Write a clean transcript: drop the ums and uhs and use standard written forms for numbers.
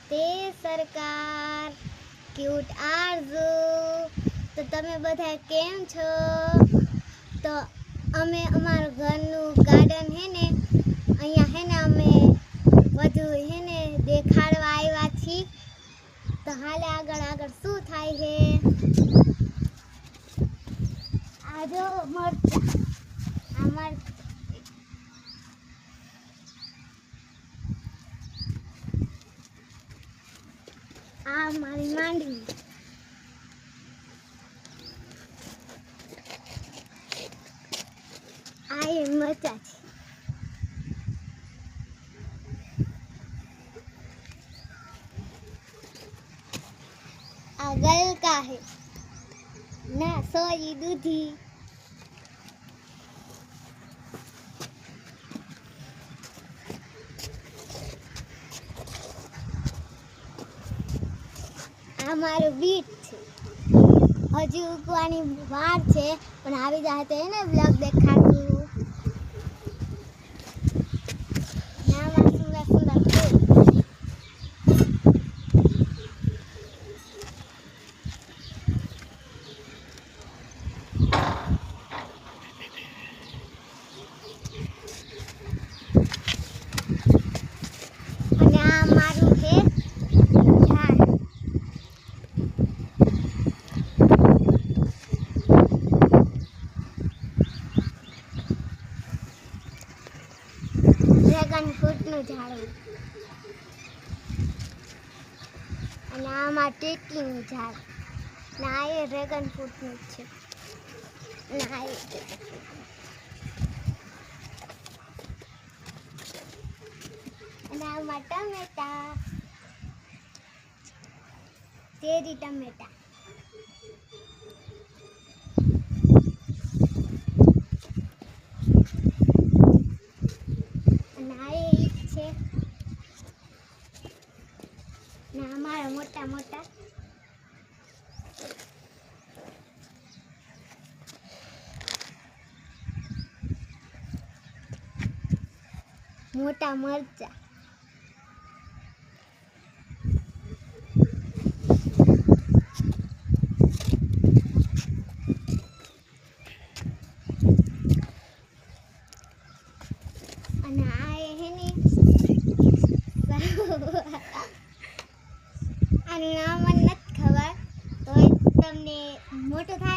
તે સરકાર ક્યુટ આરઝુ તો તમે બધા કેમ છો? તો અમે અમારું ઘરનું ગાર્ડન હે ને અહીંયા હે ને અમે બધું હે ને દેખાડવા આવ્યા છીએ. તો હાલે આગળ શું થાય છે આ જો મરચાં આ મારી માંડવી આ એ મરચાં છે. આ ગલકા હે ના સોરી દૂધી. આ મારું બીટ છે. હજુ ઉગવાની વાર છે પણ આવી જાય તો એને બ્લોગ દેખાડું. નામાં સુંદર સુંદર ફૂલ. અને આ મારું છે ઝાડ. ડ્રેગન ફ્રૂટનું ઝાડ અને આમાં ટેટીનું ઝાડ. ના એ ડ્રેગન ફ્રૂટનું જ છે. ના એ અને આમાં ટમેટા ચેરી ટમેટા. અને આ એ છે ને અમારા મોટા મોટા મોટા મરચાં. અને આ હે ને આનું નામ મને નથી ખબર તો તમને મોટું થાય